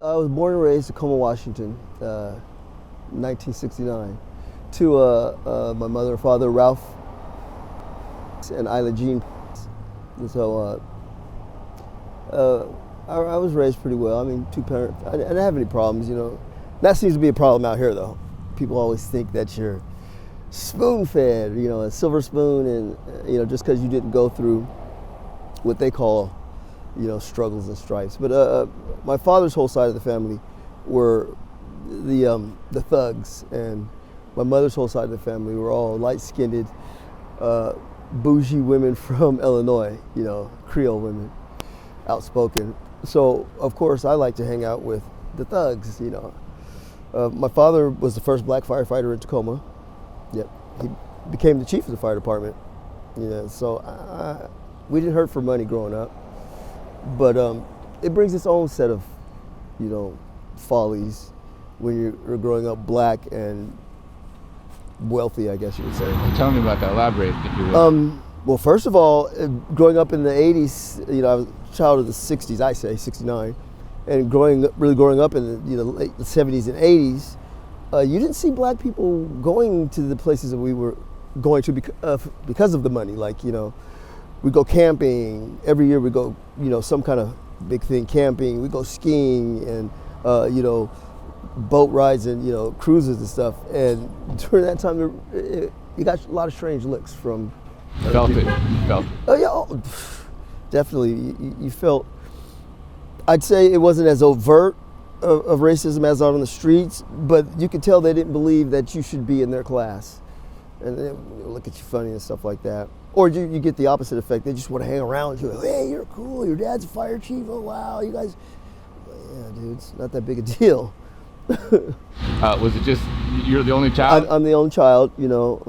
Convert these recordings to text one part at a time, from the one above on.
I was born and raised in Tacoma, Washington, 1969. To my mother and father, Ralph and Isla Jean. And so I was raised pretty well. I mean, two parents. I didn't have any problems, you know. That seems to be a problem out here, though. People always think that you're spoon-fed, you know, a silver spoon, and you know, just because you didn't go through what they call, you know, struggles and stripes. But my father's whole side of the family were the thugs, and my mother's whole side of the family were all light-skinned, bougie women from Illinois, you know, Creole women, outspoken. So of course I like to hang out with the thugs, you know. My father was the first black firefighter in Tacoma. Yep, he became the chief of the fire department. You know, so we didn't hurt for money growing up, but it brings its own set of, you know, follies when you're growing up black and wealthy, I guess you would say. Tell me about that. Elaborate, if you will. Well, first of all, growing up in the 80s, you know, I was a child of the 60s, I say, 69, and really growing up in the, you know, late 70s and 80s, you didn't see black people going to the places that we were going to because of the money. Like, you know, we go camping, every year we go, you know, some kind of big thing, camping, we go skiing and, you know, boat rides and, you know, cruises and stuff. And during that time, you got a lot of strange looks from Felt people. it. You felt it. Oh yeah, definitely. You felt. I'd say it wasn't as overt of racism as out on the streets, but you could tell they didn't believe that you should be in their class, and they look at you funny and stuff like that. Or you get the opposite effect. They just want to hang around with you. Hey, you're cool. Your dad's a fire chief. Oh wow, you guys. Yeah, dude, it's not that big a deal. Was it just you're the only child? I'm the only child. You know,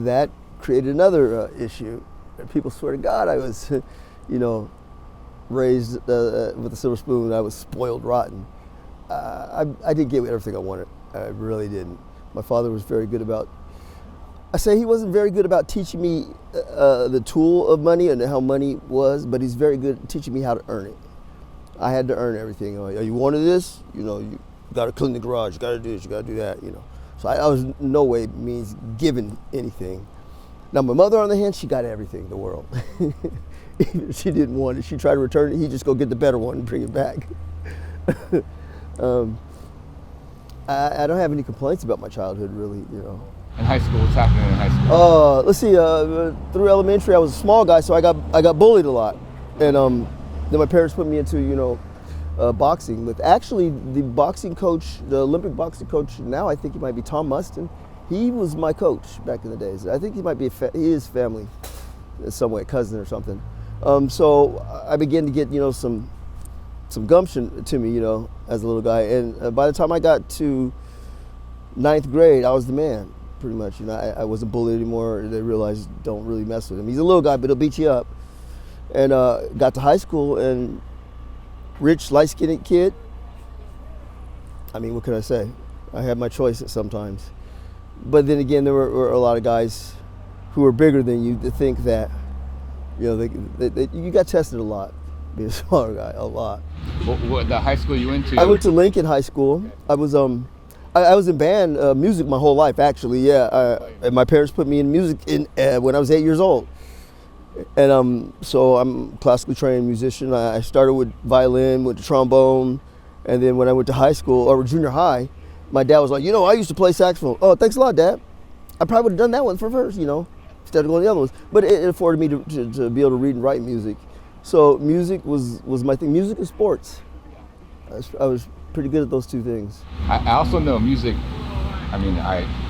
that created another issue. People swear to God I was, you know, raised with a silver spoon. I was spoiled rotten. I didn't get everything I wanted. I really didn't. My father was very good about, I say he wasn't very good about teaching me the tool of money and how money was, but he's very good at teaching me how to earn it. I had to earn everything. Oh, you wanted this? You know, you got to clean the garage. You got to do this. You got to do that. You know, so I was in no way means given anything. Now my mother, on the hand, she got everything in the world. Even if she didn't want it, she tried to return it. He'd just go get the better one and bring it back. I don't have any complaints about my childhood, really. You know. In high school, what's happening in high school? Let's see. Through elementary, I was a small guy, so I got bullied a lot, and then my parents put me into, you know, boxing. With actually the boxing coach, the Olympic boxing coach now, I think he might be Tom Mustin. He was my coach back in the days. I think he might be he is family, in some way, cousin or something. So I began to get, you know, some gumption to me, you know, as a little guy. And by the time I got to 9th grade, I was the man, pretty much. You know, I wasn't bullied anymore. They realized don't really mess with him. He's a little guy, but he'll beat you up. And got to high school, and rich, light-skinned kid. I mean, what can I say? I had my choices sometimes. But then again, there were a lot of guys who were bigger than you to think that, you know, you got tested a lot, being a smaller guy, a lot. What the high school you went to? I went to Lincoln High School. I was I was in band, music my whole life, actually. Yeah, and my parents put me in music when I was 8 years old. And so I'm a classically trained musician. I started with violin, went to trombone, and then when I went to high school or junior high, my dad was like, you know, I used to play saxophone. Oh, thanks a lot, Dad. I probably would have done that one for first, you know, instead of going to the other ones. But it afforded me to be able to read and write music. So music was my thing. Music and sports. I was pretty good at those two things. I also know music. I mean,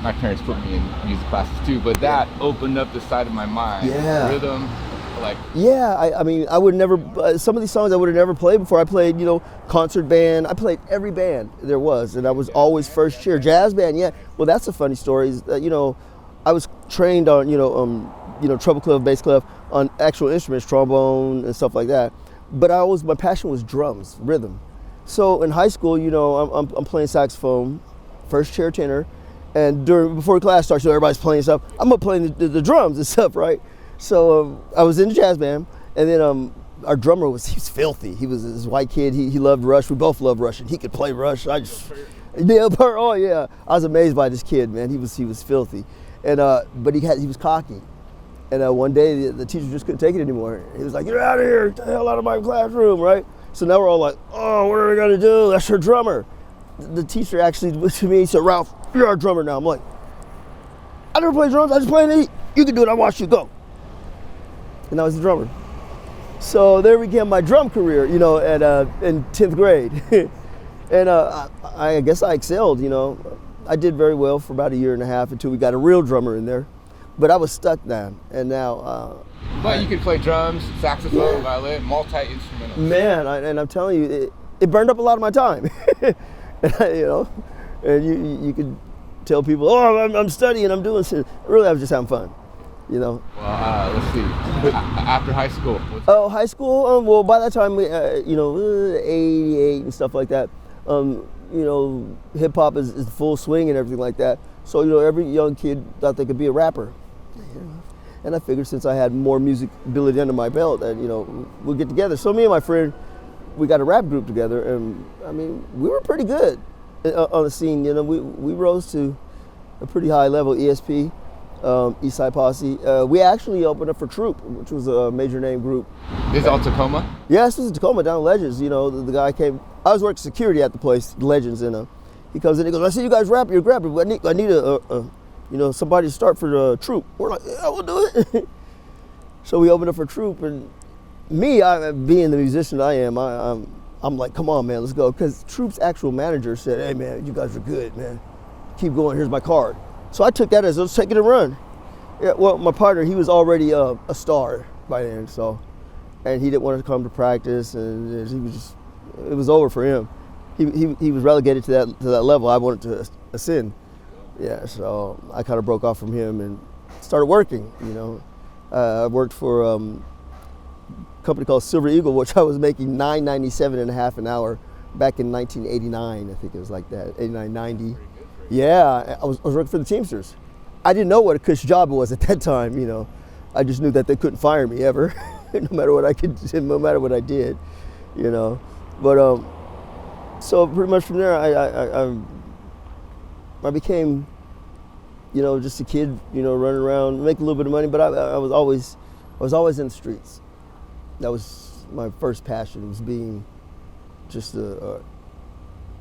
my parents put me in music classes too, but that opened up the side of my mind. Yeah. Rhythm, like. Yeah, I mean, I would never, some of these songs I would have never played before. I played, you know, concert band. I played every band there was, and I was always first chair. Jazz band, yeah. Well, that's a funny story. You know, I was trained on, you know, treble clef, bass clef, on actual instruments, trombone and stuff like that. But my passion was drums, rhythm. So in high school, you know, I'm playing saxophone, first chair tenor, and before class starts, you know, everybody's playing stuff. I'm up playing the drums and stuff, right? So I was in the jazz band, and then our drummer he's filthy. He was this white kid. He loved Rush. We both loved Rush, and he could play Rush. I was amazed by this kid, man. He was filthy, and but he was cocky. And one day the teacher just couldn't take it anymore. He was like, "Get out of here! Get the hell out of my classroom!" Right? So now we're all like, "Oh, what are we gonna do? That's your drummer." The teacher actually went to me and said, "Ralph, you're our drummer now." I'm like, "I never play drums. I just play and eat. You can do it. I watch you go." And I was the drummer. So there began my drum career, you know, in 10th grade. And I guess I excelled, you know. I did very well for about a year and a half until we got a real drummer in there. But I was stuck then, and now. But you can play drums, saxophone, violin, multi-instrumental. Man, and I'm telling you, it burned up a lot of my time. You know, and you could tell people, "Oh, I'm studying, I'm doing shit." Really, I was just having fun, you know. Well, let's see. After high school. High school. Well, by that time, we, you know, 88 and stuff like that. You know, hip hop is full swing and everything like that. So, you know, every young kid thought they could be a rapper. And I figured since I had more music ability under my belt that, you know, we'll get together. So me and my friend, we got a rap group together, and I mean, we were pretty good on the scene. You know, we rose to a pretty high level. ESP, East Side Posse. We actually opened up for Troop, which was a major name group. This is all Tacoma? Yeah, this was in Tacoma, down in Legends. You know, the guy came. I was working security at the place, Legends, and he comes in. He goes, "I see you guys rap. You're rapping. I need a you know, somebody to start for the Troop." We're like, "Yeah, we'll do it." So we opened up for Troop, and me, being the musician I am, I'm like, "Come on, man, let's go." Because Troop's actual manager said, "Hey, man, you guys are good, man. Keep going. Here's my card." So I took that as, let's take it and run. Yeah, well, my partner, he was already a star by then, so, and he didn't want to come to practice, and he was just, it was over for him. He was relegated to that level. I wanted to ascend. Yeah, so I kind of broke off from him and started working. You know, I worked for a company called Silver Eagle, which I was making $9.97 and a half an hour back in 1989. I think it was like that, 89, 90. Yeah, I was working for the Teamsters. I didn't know what a cush job it was at that time. You know, I just knew that they couldn't fire me ever, no matter what no matter what I did. You know, but so pretty much from there, I became, you know, just a kid, you know, running around, making a little bit of money, but I was always in the streets. That was my first passion, was being just a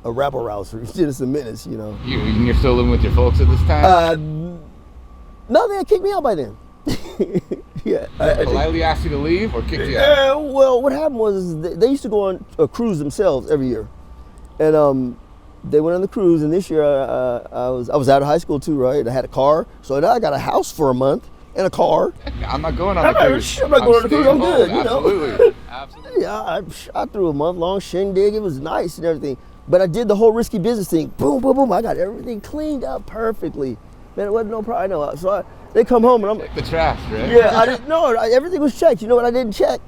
rabble rouser, just a menace, you know. You're still living with your folks at this time? No, they had kicked me out by then. Yeah. Politely asked you to leave or kicked you out? Well, what happened was they used to go on a cruise themselves every year, and they went on the cruise. And this year I was out of high school too, right? I had a car, so now I got a house for a month and a car. I'm not going on the cruise. I'm not going on the cruise. I'm good. You know? Absolutely. Absolutely. Yeah, I threw a month-long shindig. It was nice and everything. But I did the whole risky business thing. Boom, boom, boom. I got everything cleaned up perfectly. Man, it wasn't no problem. I know. So they come home and I'm check the trash, right? Yeah, I didn't know. Everything was checked. You know what I didn't check?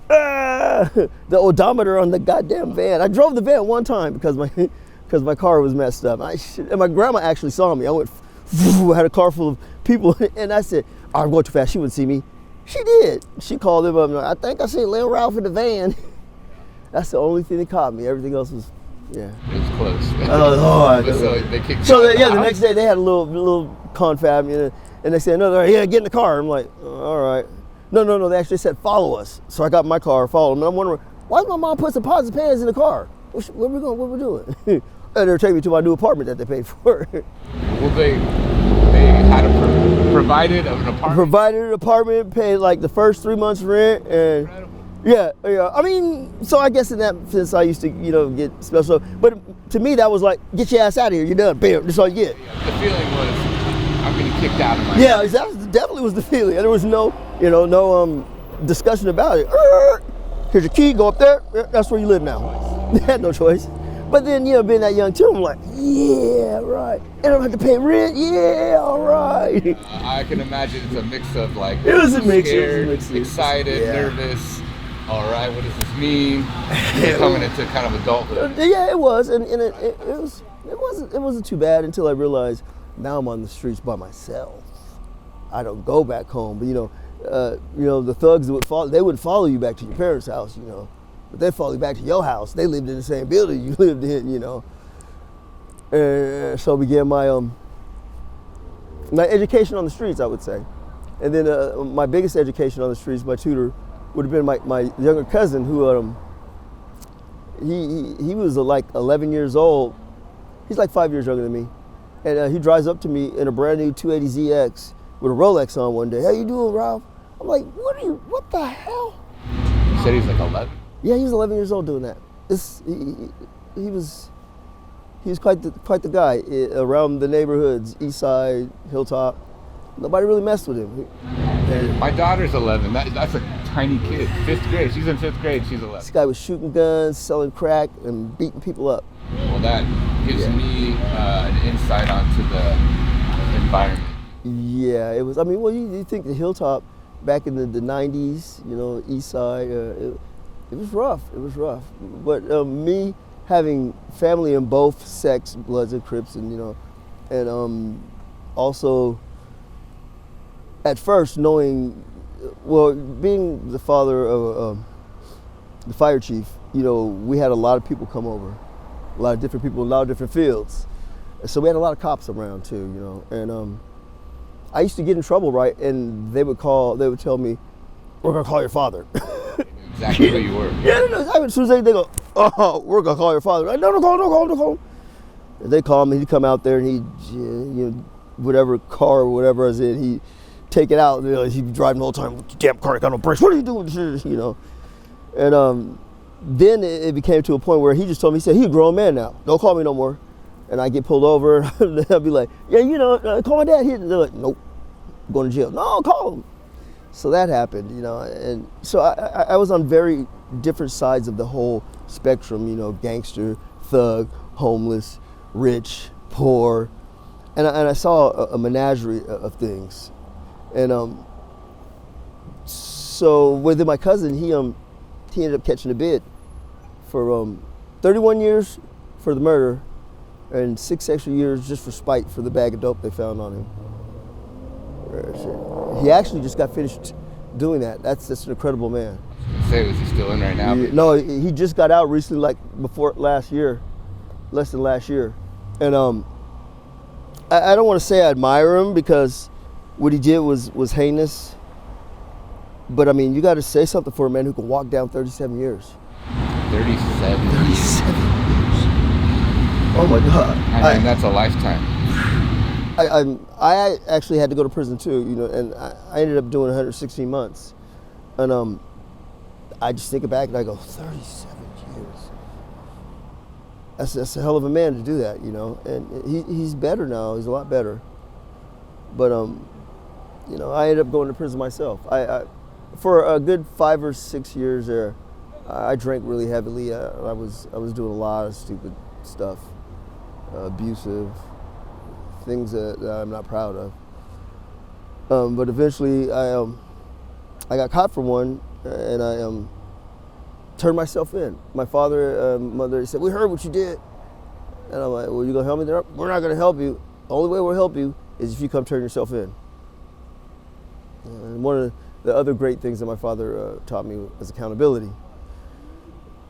The odometer on the goddamn van. I drove the van one time because my car was messed up. And my grandma actually saw me. I went, I had a car full of people, and I said, "I'm going too fast." She wouldn't see me. She did. She called them up. "I think I seen Lil Ralph in the van." That's the only thing that caught me. Everything else was. Yeah. It was close. So they kicked you out. The next day they had a little confab, you know, and they said, "No, yeah, get in the car." I'm like, "All right." No. They actually said, "Follow us." So I got in my car, followed them, and I'm wondering, why did my mom put some pots and pans in the car? Where we going? What we doing? And they're taking me to my new apartment that they paid for. Well, they had provided an apartment. Provided an apartment, paid like the first 3 months rent, and. Incredible. Yeah. I mean, so I guess in that sense I used to, you know, get special. But to me, that was like, get your ass out of here. You're done. Bam. That's all you get. The feeling was, I'm getting kicked out of my house. That definitely was the feeling. There was no, you know, no discussion about it. Here's your key. Go up there. That's where you live now. They had no choice. But then, you know, being that young too, I'm like, yeah, right. And I don't have to pay rent. Yeah, all right. I can imagine it's a mix of like, it was a mix. Scared, excited, nervous. All right, what does this mean? Coming into kind of adulthood. Yeah, it was, and it wasn't too bad until I realized now I'm on the streets by myself. I don't go back home, but you know, the thugs they wouldn't follow you back to your parents' house, but they follow you back to your house. They lived in the same building you lived in, And so began my education on the streets, I would say. And then my biggest education on the streets, my tutor, would have been my younger cousin, who he was like 11 years old. He's like 5 years younger than me. And he drives up to me in a brand new 280ZX with a Rolex on one day. How you doing, Ralph? I'm like, what the hell? You said he's like 11? Yeah, he was 11 years old doing that. He was quite the guy around the neighborhoods, East Side, Hilltop. Nobody really messed with him. My daughter's 11. That's a tiny kid. 5th grade. She's in 5th grade. She's 11. This guy was shooting guns, selling crack, and beating people up. Well, that gives me an insight onto the environment. Yeah, it was. I mean, well, you think the Hilltop back in the 90s, East Side, it was rough. It was rough. But me having family in both sects, Bloods and Crips, and also at first knowing, being the father of the fire chief, we had a lot of people come over, a lot of different people in a lot of different fields. So we had a lot of cops around too, and I used to get in trouble, right? And they would tell me, "We're gonna call your father." Exactly where you were. Yeah, as soon as they go, "Oh, we're gonna call your father." Like, no, don't call him. And they call him, and he'd come out there, and he'd, whatever car or whatever I was in, he'd take it out, and he'd be driving the whole time. "Damn car, got no brakes. What are you doing?" And then it became to a point where he just told me, he said, "He's a grown man now. Don't call me no more." And I get pulled over, and they'll be like, "Yeah, call my dad." They're like, "Nope, I'm going to jail." "No, call him." So that happened, and so I was on very different sides of the whole spectrum, gangster, thug, homeless, rich, poor, and I saw a menagerie of things. And so with my cousin, he ended up catching a bid for 31 years for the murder and 6 extra years just for spite for the bag of dope they found on him. He actually just got finished doing that. That's an incredible man. Say, is he still in right now? No, he just got out recently, like less than last year. And I don't want to say I admire him because what he did was heinous. But I mean, you got to say something for a man who can walk down 37 years. 37 years. Oh my God. I mean, that's a lifetime. I actually had to go to prison too, and I ended up doing 116 months. And I just think back and I go, 37 years. That's a hell of a man to do that, and he's better now. He's a lot better. But I ended up going to prison myself. I for a good 5 or 6 years there, I drank really heavily. I was doing a lot of stupid stuff, abusive things that I'm not proud of. But eventually, I got caught for one, and I turned myself in. My father, mother, said, "We heard what you did," and I'm like, "Well, you gonna help me?" "We're not gonna help you. The only way we'll help you is if you come turn yourself in." And one of the other great things that my father taught me was accountability.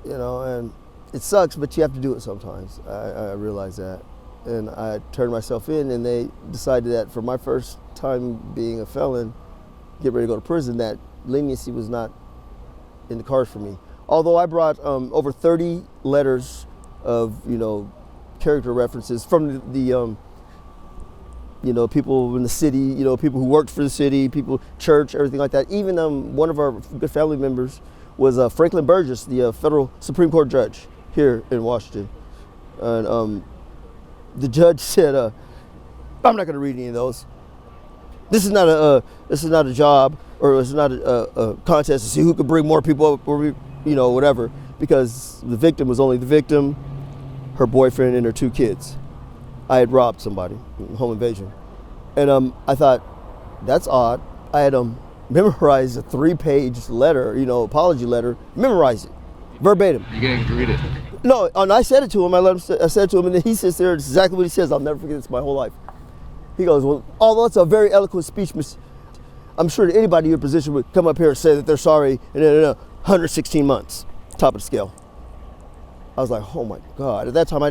And it sucks, but you have to do it sometimes. I realize that. And I turned myself in, and they decided that for my first time being a felon, get ready to go to prison, that leniency was not in the cards for me. Although I brought over 30 letters of, character references from the people in the city, people who worked for the city, people, church, everything like that. Even one of our good family members was Franklin Burgess, the federal Supreme Court judge here in Washington. And the judge said, "I'm not going to read any of those. This is not a job, or it's not a contest to see who could bring more people up, or whatever." Because the victim was only the victim, her boyfriend, and her 2 kids. I had robbed somebody, home invasion, and I thought, that's odd. I had memorized a 3-page letter, apology letter, memorized it verbatim. You getting to read it? No, and I said it to him. I said it to him, and then he sits there. It's exactly what he says. I'll never forget this my whole life. He goes, "Well, although it's a very eloquent speech, I'm sure that anybody in your position would come up here and say that they're sorry, and then 116 months, top of the scale. I was like, oh my God. At that time, I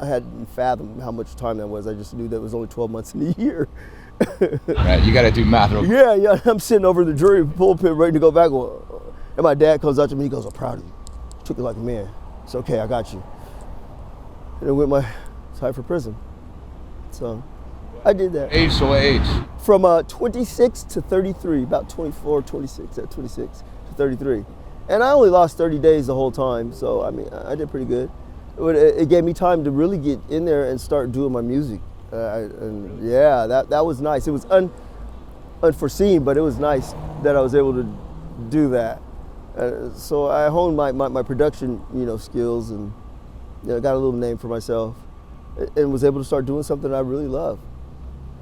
hadn't fathomed how much time that was. I just knew that it was only 12 months in a year. Right, you got to do math. Yeah. I'm sitting over the jury pulpit ready to go back. And my dad comes up to me, he goes, I'm proud of you. Took it like a man. It's okay, I got you. And it went my time for prison. So I did that. Age, so what age? From 26 to 33, about 24, 26, at 26 to 33. And I only lost 30 days the whole time, so I mean, I did pretty good. It gave me time to really get in there and start doing my music. And yeah, that was nice. It was unforeseen, but it was nice that I was able to do that. So I honed my production, skills, and got a little name for myself, and was able to start doing something I really love,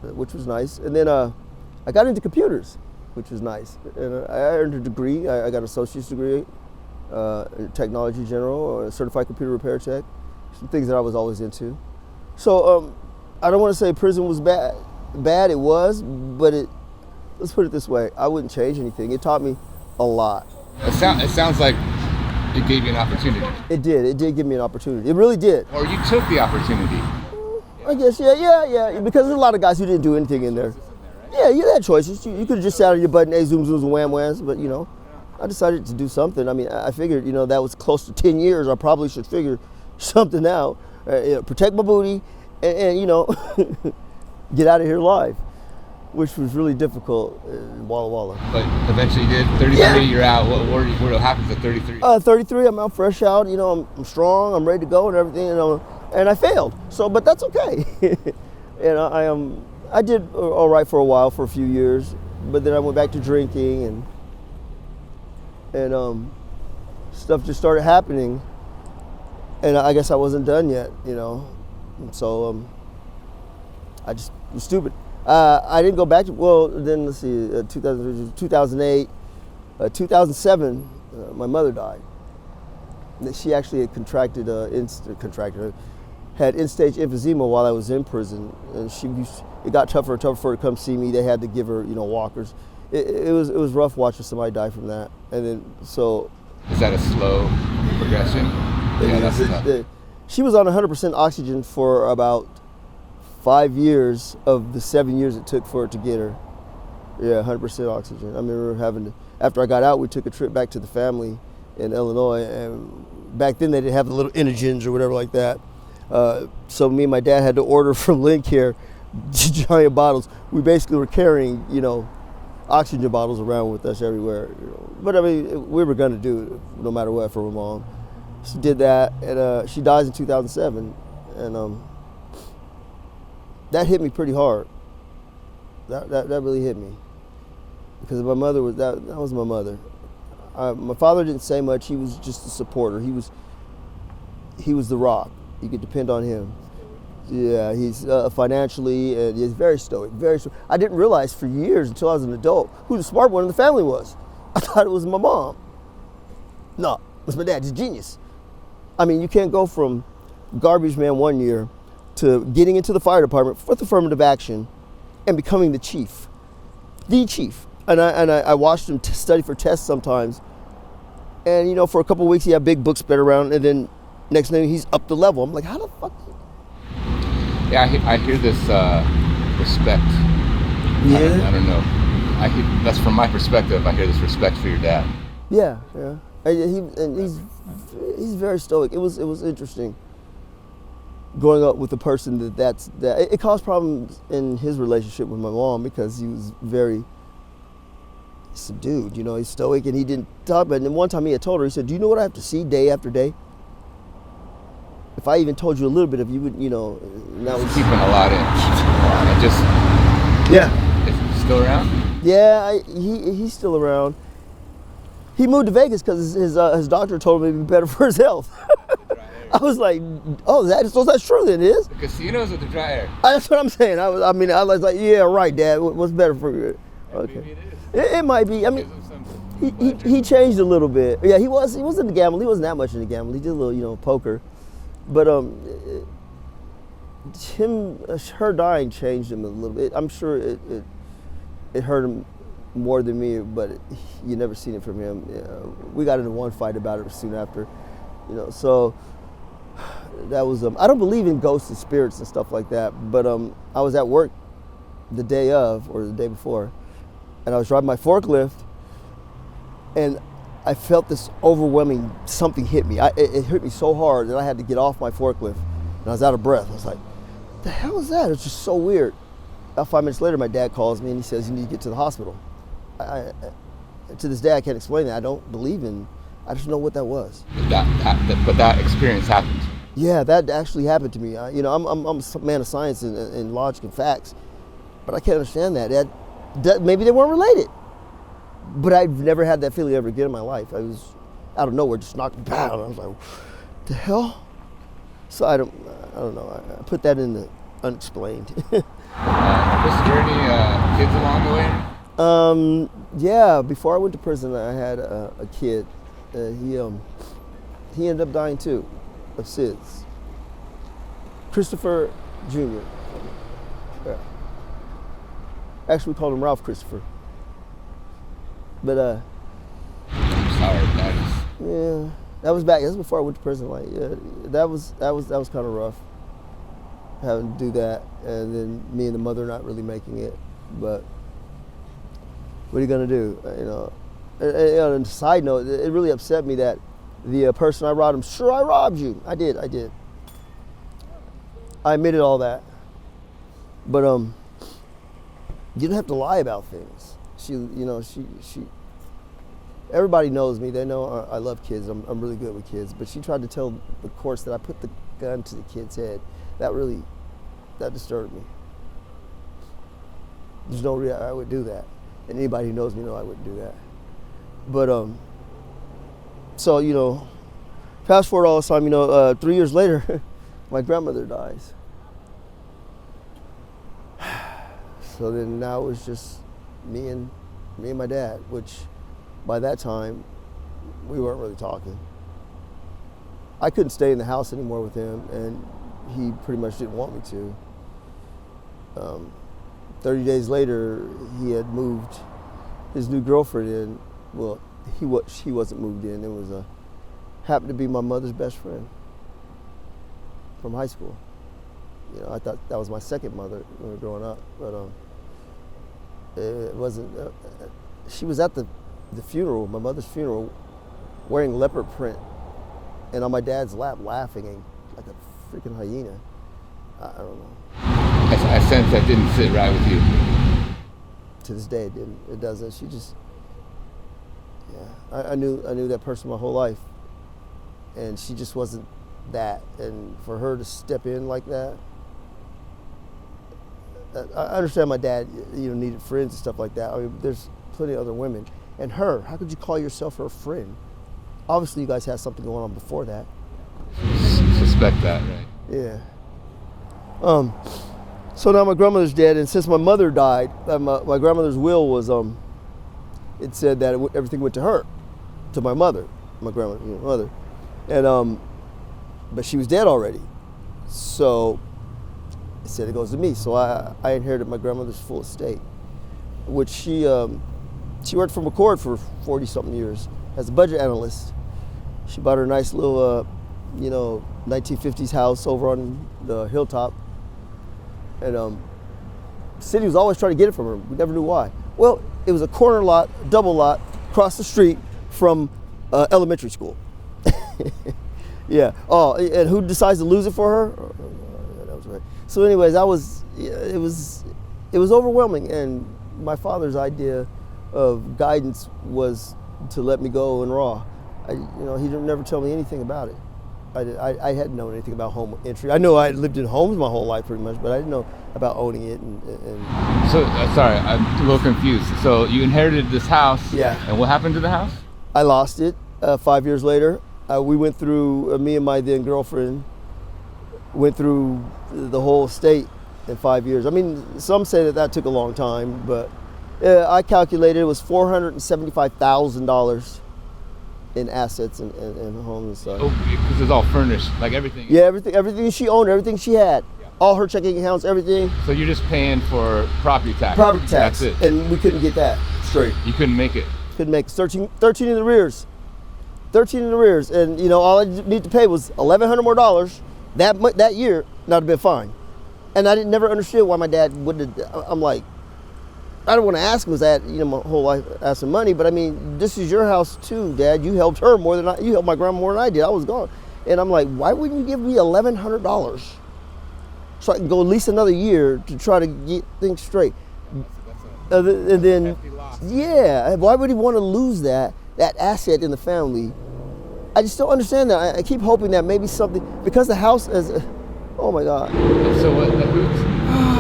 which was nice. And then I got into computers, which was nice. And I earned a degree. I got an associate's degree in technology general, or a certified computer repair tech, some things that I was always into. So I don't want to say prison was bad. Bad it was, but let's put it this way, I wouldn't change anything. It taught me a lot. It sounds like it gave you an opportunity. It did give me an opportunity. It really did. Or you took the opportunity. I guess, yeah. Because there's a lot of guys who didn't do anything in there. Yeah, you had choices. You could have just sat on your butt and zoom, zooms, and wham, whams, but I decided to do something. I mean, I figured, that was close to 10 years. I probably should figure something out, protect my booty, and get out of here alive, which was really difficult in Walla Walla. But eventually you did. 33, you're out. What happens at 33? 33, I'm out fresh out. I'm strong. I'm ready to go and everything. And I failed. So, but that's okay. And I did all right for a while, for a few years, but then I went back to drinking, and stuff just started happening, and I guess I wasn't done yet, So I just was stupid. I didn't go back to, then let's see, 2008, 2007, my mother died. She actually had had end-stage emphysema while I was in prison, and it got tougher and tougher for her to come see me. They had to give her, walkers. It was rough watching somebody die from that. And then, so. Is that a slow progression? Yeah, that's tough. She was on 100% oxygen for about 5 years of the 7 years it took for it to get her. Yeah, 100% oxygen. I remember after I got out, we took a trip back to the family in Illinois, and back then they didn't have the little Inogens or whatever like that. So me and my dad had to order from Lincare giant bottles. We basically were carrying, oxygen bottles around with us everywhere. But I mean, we were gonna do it no matter what for my mom. So did that, and she dies in 2007, and that hit me pretty hard. That really hit me, because my mother was that was my mother. My father didn't say much. He was just a supporter. He was the rock. You could depend on him. Yeah, he's financially, and he's very stoic, very stoic. I didn't realize for years until I was an adult who the smart one in the family was. I thought it was my mom. No, it was my dad. He's a genius. I mean, you can't go from garbage man one year to getting into the fire department with affirmative action and becoming the chief. The chief. And I watched him study for tests sometimes. And, for a couple of weeks he had big books spread around, and then next thing he's up the level. I'm like, how the fuck? Yeah, I hear this respect. Yeah. I don't know. That's from my perspective. I hear this respect for your dad. Yeah. He's very stoic. It was interesting growing up with a person that it caused problems in his relationship with my mom, because he was very subdued. He's stoic, and he didn't talk about it. And then one time he had told her, he said, "Do you know what I have to see day after day? If I even told you a little bit of you would, that was keeping a lot in. And just is he still around? Yeah, he's still around. He moved to Vegas because his doctor told him it'd be better for his health." I was like, "Oh, that's true then, it is?" The casinos with the dry air. That's what I'm saying. I was like, "Yeah, right, Dad. What's better for you?" Okay. Maybe it is. It might be. I mean, he changed a little bit. Yeah, he was into gambling. He wasn't that much into gambling. He did a little, poker. But her dying changed him a little bit. I'm sure it hurt him more than me, but you never seen it from him. We got into one fight about it soon after, so that was, I don't believe in ghosts and spirits and stuff like that, but I was at work the day of, or the day before, and I was driving my forklift, and I felt this overwhelming, something hit me. It hit me so hard that I had to get off my forklift, and I was out of breath. I was like, the hell is that? It's just so weird. About 5 minutes later, my dad calls me and he says, you need to get to the hospital. To this day, I can't explain that. I don't believe in, I just know what that was. But that experience happened. Yeah, that actually happened to me. I'm a man of science and logic and facts, but I can't understand that maybe they weren't related. But I've never had that feeling ever again in my life. I was out of nowhere, just knocked me down. I was like, the hell? So I don't know. I put that in the unexplained. Was there any kids along the way? Yeah, before I went to prison, I had a kid. He ended up dying too, of SIDS. Christopher Jr. Yeah. Actually, we called him Ralph Christopher. But I'm sorry, yeah, that was back. That was before I went to prison. Like, yeah, that was kind of rough, having to do that, and then me and the mother not really making it. But what are you gonna do? And on a side note, it really upset me that the person I robbed him. Sure, I robbed you. I did. I admitted all that. But you don't have to lie about things. She everybody knows me. They know I love kids. I'm really good with kids. But she tried to tell the courts that I put the gun to the kid's head. That disturbed me. There's no reason I would do that. And anybody who knows me knows I wouldn't do that. But so fast forward all this time. 3 years later, my grandmother dies. So then now it was just me and my dad, which by that time we weren't really talking. I couldn't stay in the house anymore with him, and he pretty much didn't want me to. 30 days later, he had moved his new girlfriend in. Well, she wasn't moved in. It was happened to be my mother's best friend from high school. I thought that was my second mother when we were growing up, but it wasn't. She was at the funeral, my mother's funeral, wearing leopard print, and on my dad's lap, laughing like a freaking hyena. I don't know. I sense that didn't sit right with you. To this day, it didn't. It doesn't. She just, yeah. I knew that person my whole life, and she just wasn't that. And for her to step in like that, I understand my dad, needed friends and stuff like that. I mean, there's plenty of other women. And her, how could you call yourself her friend? Obviously, you guys had something going on before that. Suspect that, right? Yeah. So now my grandmother's dead, and since my mother died, my grandmother's will was, it said that everything went to her, to my mother, my mother, and but she was dead already, so it said it goes to me. So I inherited my grandmother's full estate, which she worked for McCord for 40-something years as a budget analyst. She bought her a nice little 1950s house over on the hilltop. And the city was always trying to get it from her. We never knew why. Well, it was a corner lot, double lot, across the street from elementary school. Yeah. Oh, and who decides to lose it for her? That was right. So anyways, it was overwhelming. And my father's idea of guidance was to let me go in raw. He didn't never tell me anything about it. I hadn't known anything about home entry. I know I had lived in homes my whole life pretty much, but I didn't know about owning it. And So, sorry, I'm a little confused. So you inherited this house. Yeah. And what happened to the house? I lost it 5 years later. We went through, me and my then girlfriend went through the whole state in 5 years. I mean, some say that took a long time, but I calculated it was $475,000 in assets and homes and stuff. Oh, because it's all furnished, like everything. Yeah, everything she owned, everything she had, all her checking accounts, everything. So you're just paying for property tax. Property tax. That's it. And we couldn't get that. straight. You couldn't make it. Couldn't make it. 13 in the rears. 13 in the rears. And, you know, all I need to pay was $1,100 more that year, and I'd have been fine. And I never understood why my dad wouldn't have. I'm like, I don't want to ask him that, you know, my whole life, ask him money, but I mean, this is your house too, Dad. You helped her more than you helped my grandma more than I did. I was gone. And I'm like, why wouldn't you give me $1,100 so I can go at least another year to try to get things straight? And then, yeah, why would he want to lose that asset in the family? I just don't understand that. I keep hoping that maybe something, because the house is, oh my God. So what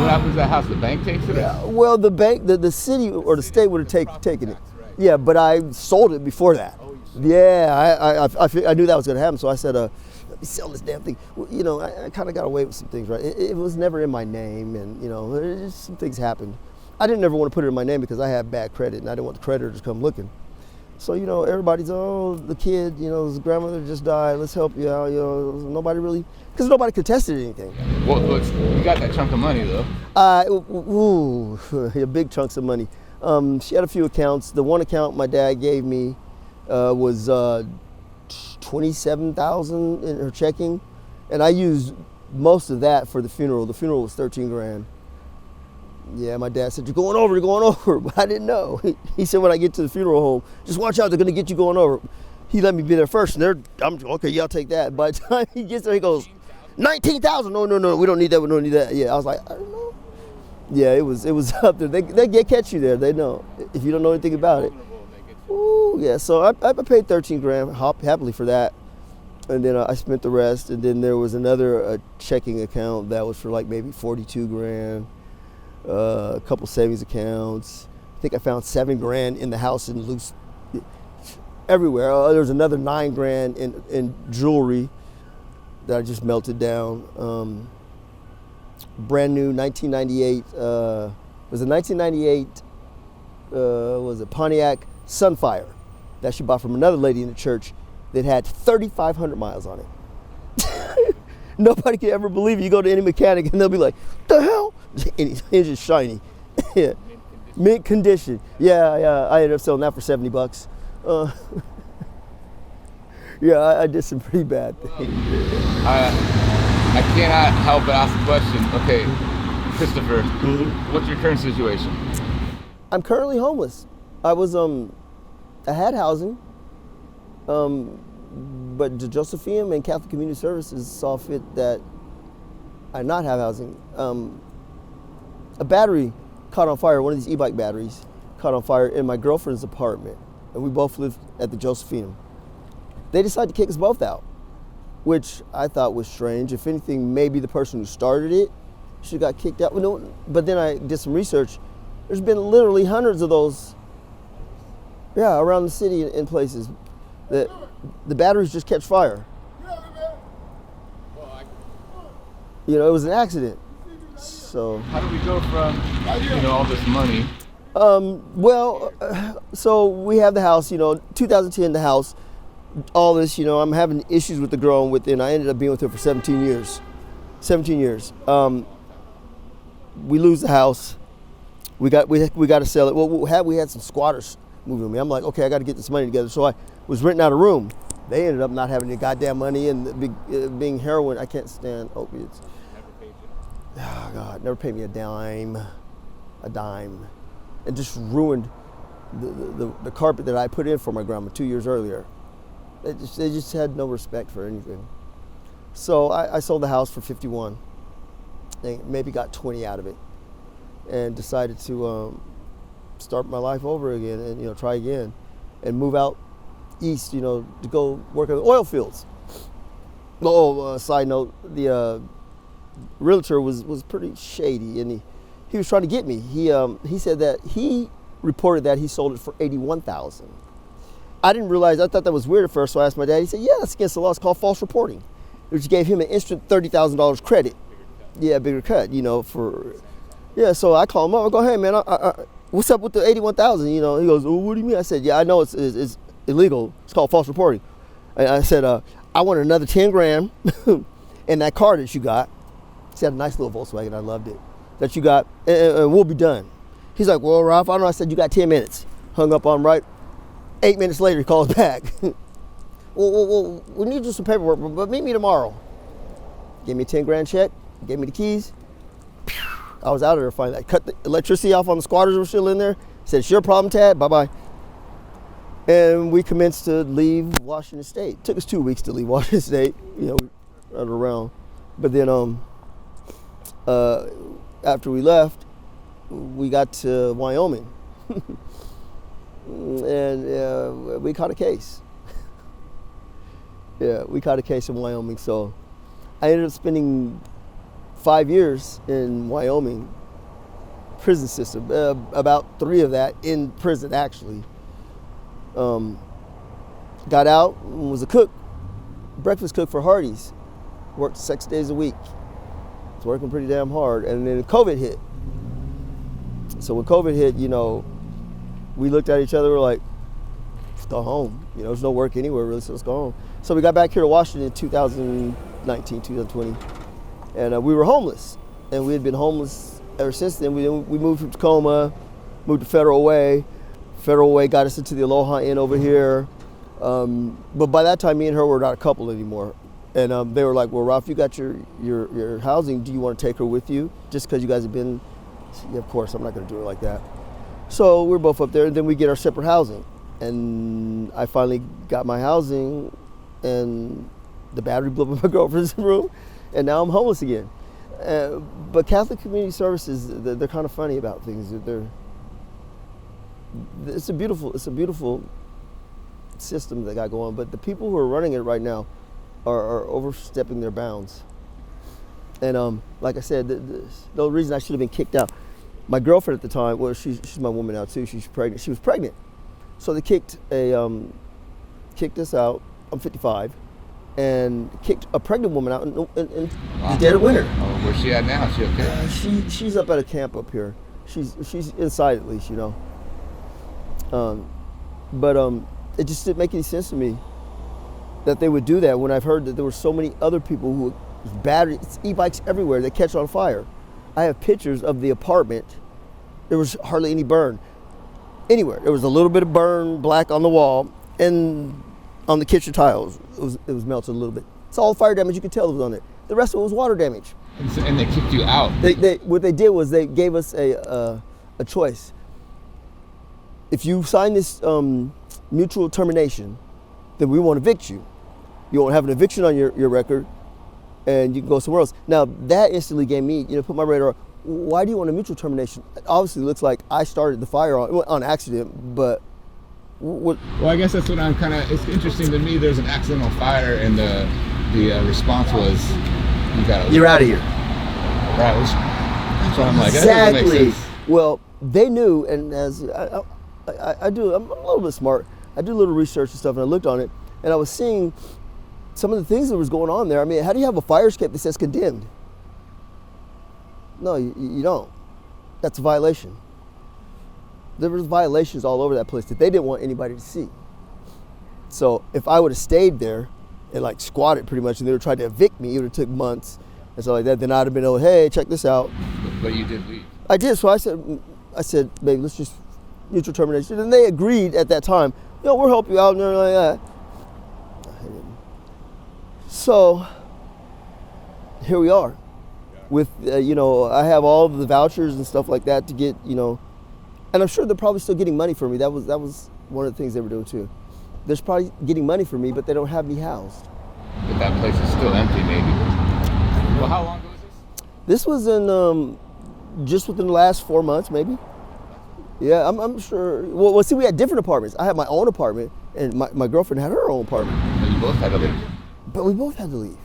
happens to that house? The bank takes it? Yeah, well, the bank, the city or the state would have taken it. Yeah, but I sold it before that. Yeah, I knew that was going to happen, so I said, let me sell this damn thing. Well, you know, I kind of got away with some things, right? It was never in my name, and, you know, just some things happened. I didn't ever want to put it in my name because I had bad credit, and I didn't want the creditors to come looking. So, you know, everybody's, oh, the kid, you know, his grandmother just died, let's help you out, you know, nobody really, because nobody contested anything. Well, you got that chunk of money, though. Yeah, big chunks of money. She had a few accounts. The one account my dad gave me was $27,000 in her checking, and I used most of that for the funeral. The funeral was 13 grand. Yeah, my dad said, you're going over, but I didn't know. He said, when I get to the funeral home, just watch out, they're gonna get you going over. He let me be there first, and I'm okay, y'all take that. By the time he gets there, he goes, 19,000, no, we don't need that, we don't need that. Yeah, I was like, I don't know. Yeah, it was up there. They catch you there, they know, if you don't know anything about it. Ooh, yeah, so I paid 13 grand happily for that. And then I spent the rest, and then there was another checking account that was for like maybe 42 grand. A couple savings accounts. I think I found 7 grand in the house in loose everywhere. There was another 9 grand in jewelry that I just melted down. Brand new 1998. Was a 1998. Was a Pontiac Sunfire that she bought from another lady in the church that had 3,500 miles on it. Nobody can ever believe it. You go to any mechanic and they'll be like, the hell? And it's just shiny. Yeah. Mint condition. Yeah, I ended up selling that for $70. Yeah, I did some pretty bad things. I cannot help but ask a question. Okay, Christopher, what's your current situation? I'm currently homeless. I was, I had housing, but the Josephine and Catholic Community Services saw fit that I not have housing. A battery caught on fire, one of these e-bike batteries caught on fire in my girlfriend's apartment, and we both lived at the Josephine. They decided to kick us both out, which I thought was strange. If anything, maybe the person who started it should have got kicked out. But then I did some research. There's been literally hundreds of those, around the city in places that the batteries just catch fire. You know, it was an accident. So how do we go from, all this money? So we have the house, 2010, the house, all this, I'm having issues with the girl I'm with, and I ended up being with her for 17 years. 17 years. We lose the house. We got to sell it. Well, we had some squatters moving with me. I'm like, okay, I got to get this money together. So I was renting out a room. They ended up not having any goddamn money and being heroin. I can't stand opiates. Oh God, never paid me a dime, and just ruined the carpet that I put in for my grandma 2 years earlier. They just had no respect for anything. So I sold the house for 51, and maybe got 20 out of it, and decided to start my life over again and try again, and move out east, to go work in the oil fields. Side note, the realtor was pretty shady, and he was trying to get me. He said that he reported that he sold it for $81,000. I didn't realize. I thought that was weird at first, so I asked my dad. He said, "Yeah, that's against the law. It's called false reporting," which gave him an instant $30,000 credit. Yeah, bigger cut. So I call him up. I go, "Hey man, what's up with the $81,000?" He goes, "Oh, what do you mean?" I said, "Yeah, I know it's illegal. It's called false reporting." And I said, "I want another 10 grand and that car that you got." He had a nice little Volkswagen. I loved it. That you got, and we'll be done. He's like, "Well, Ralph, I don't know." I said, "You got 10 minutes. Hung up on him, right? 8 minutes later, he calls back. well, we need just some paperwork, but meet me tomorrow. Gave me a 10 grand check, gave me the keys. I was out of there finally. I cut the electricity off on the squatters who were still in there. Said, it's your problem, Tad, bye-bye. And we commenced to leave Washington State. It took us 2 weeks to leave Washington State, right around. But then after we left, we got to Wyoming. And we caught a case. Yeah, we caught a case in Wyoming. So I ended up spending 5 years in Wyoming prison system. About 3 of that in prison, actually. Got out, was a cook, breakfast cook for Hardee's. Worked 6 days a week. Was working pretty damn hard. And then COVID hit. So when COVID hit, we looked at each other, we're like, let's go home. There's no work anywhere really, so let's go home. So we got back here to Washington in 2019, 2020. And we were homeless. And we had been homeless ever since then. We moved from Tacoma, moved to Federal Way. Federal Way got us into the Aloha Inn over here. But by that time, me and her were not a couple anymore. And they were like, well, Ralph, you got your housing. Do you want to take her with you? Just because you guys have been, yeah, of course, I'm not going to do it like that. So we're both up there, and then we get our separate housing. And I finally got my housing, and the battery blew up in my girlfriend's room, and now I'm homeless again. But Catholic Community Services, they're kind of funny about things. It's a beautiful system they got going, but the people who are running it right now are overstepping their bounds. And like I said, the reason I should have been kicked out, my girlfriend at the time, well, she's my woman now too. She's pregnant. She was pregnant, so they kicked us out. I'm 55, and kicked a pregnant woman out in the dead of winter. Oh, where's she at now? Is she okay? She's up at a camp up here. She's inside at least, But it just didn't make any sense to me that they would do that when I've heard that there were so many other people who batteries, e-bikes everywhere, they catch on fire. I have pictures of the apartment. There was hardly any burn anywhere. There was a little bit of burn black on the wall and on the kitchen tiles. It was melted a little bit. It's all fire damage. You could tell it was on it. The rest of it was water damage. And they kicked you out. What they did was they gave us a choice. If you sign this mutual termination, then we won't evict you. You won't have an eviction on your record, and you can go somewhere else. Now, that instantly gave me, put my radar, why do you want a mutual termination? It obviously looks like I started the fire on accident, but what? Well, I guess that's what I'm it's interesting to me. There's an accidental fire, and the response was, you're out of here. Right. That's what I'm like. Exactly. That doesn't make sense. Well, they knew, and as I'm a little bit smart. I do a little research and stuff, and I looked on it, and I was seeing some of the things that was going on there. I mean, how do you have a fire escape that says condemned? No, you don't. That's a violation. There was violations all over that place that they didn't want anybody to see. So if I would have stayed there and squatted pretty much, and they would try to evict me, it would have took months and stuff like that, then I'd have been able, hey, check this out. But you did leave. I did. So I said, baby, let's just mutual termination. And they agreed at that time, we'll help you out and everything like that. So here we are with, I have all of the vouchers and stuff like that to get, and I'm sure they're probably still getting money for me. That was one of the things they were doing too. They're probably getting money for me, but they don't have me housed. But that place is still empty, maybe. Well, how long ago was this? This was in just within the last 4 months, maybe. Yeah, I'm sure. Well, see, we had different apartments. I had my own apartment, and my girlfriend had her own apartment. But you both had to leave. But we both had to leave.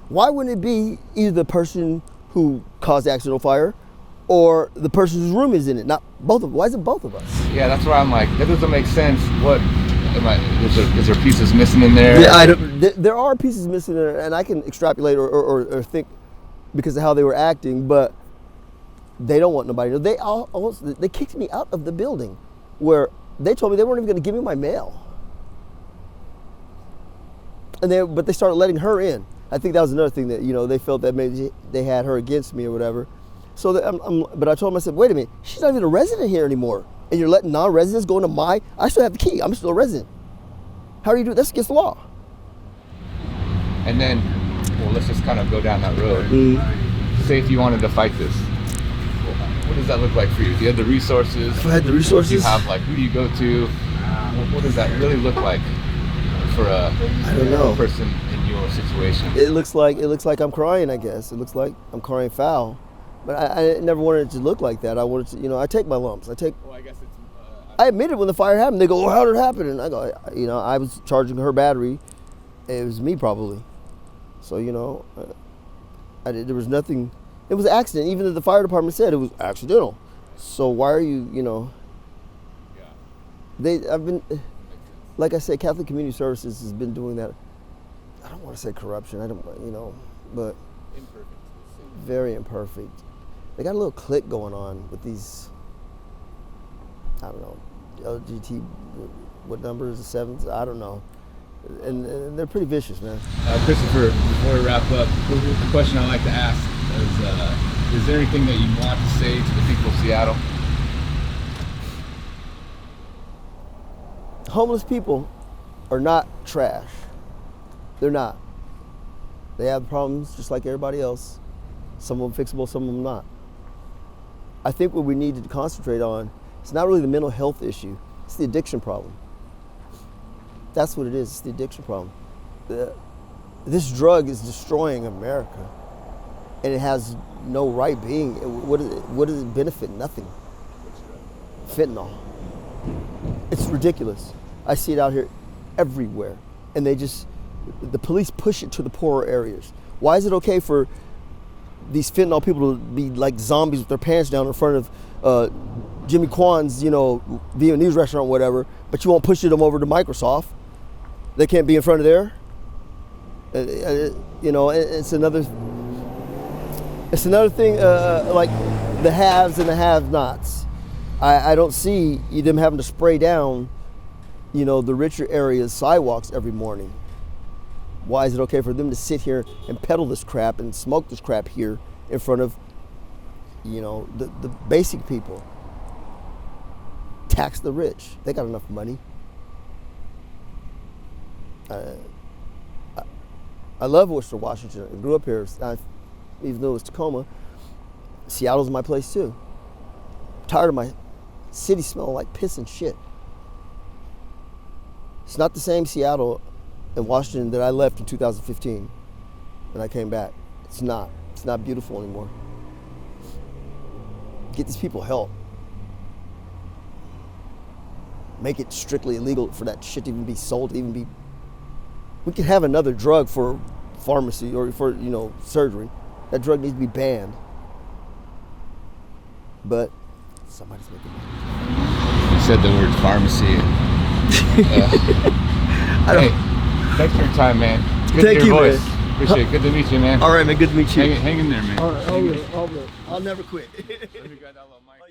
Why wouldn't it be either the person who caused the accidental fire or the person whose room is in it? Not both of them. Why is it both of us? Yeah, that's where I'm like, that doesn't make sense. Is there pieces missing in there? Yeah, there are pieces missing in there, and I can extrapolate or think because of how they were acting, but they don't want nobody to know. They kicked me out of the building where they told me they weren't even going to give me my mail. But they started letting her in. I think that was another thing that, they felt that maybe they had her against me or whatever. So but I told them, I said, wait a minute, she's not even a resident here anymore. and you're letting non-residents go into my, I still have the key, I'm still a resident. How do you do it? That's against the law. And then, well, let's just kind of go down that road. Say if you wanted to fight this, what does that look like for you? Do you have the resources? If I had the resources? Do you have, like, who do you go to? What does that really look like for a person in your situation? It looks like I'm crying, I guess. It looks like I'm crying foul. But I never wanted it to look like that. I wanted to, I take my lumps. Well, I guess it's... I admit it when the fire happened. They go, how did it happen? And I go, I was charging her battery. It was me probably. So, there was nothing. It was an accident. Even though the fire department said it was accidental. So why are you, I've been, like I said, Catholic Community Services has been doing that. I don't want to say corruption. I don't, but Imperfect. very imperfect. They got a little clique going on with these, I don't know, LGBT, what number is the sevens? I don't know. And they're pretty vicious, man. Christopher, before we wrap up, the question I like to ask is there anything that you want to say to the people of Seattle? Homeless people are not trash. They're not. They have problems just like everybody else. Some of them fixable, some of them not. I think what we need to concentrate on, it's not really the mental health issue, it's the addiction problem. That's what it is, it's the addiction problem. This drug is destroying America, and it has no right being. What does it benefit? Nothing. Fentanyl. It's ridiculous. I see it out here everywhere, and the police push it to the poorer areas. Why is it okay for these fentanyl people to be like zombies with their pants down in front of Jimmy Kwan's, Vietnamese restaurant or whatever, but you won't push them over to Microsoft? They can't be in front of there. It's another thing, like the haves and the have-nots. I don't see them having to spray down, the richer areas' sidewalks every morning. Why is it okay for them to sit here and peddle this crap and smoke this crap here in front of, the basic people? Tax the rich. They got enough money. I love Worcester, Washington. I grew up here, even though it's Tacoma. Seattle's my place too. I'm tired of my city smelling like piss and shit. It's not the same Seattle and Washington that I left in 2015 when I came back. It's not beautiful anymore. Get these people help. Make it strictly illegal for that shit to even be sold, to even be. We could have another drug for pharmacy or for, surgery. That drug needs to be banned. But somebody's making money. You said the word pharmacy. Hey, thanks for your time, man. Good Thank to hear your you, voice. man. Appreciate it. Good to meet you, man. All right, man. Good to meet you. Hang in there, man. All right, I'll never quit. Let me grab that little mic.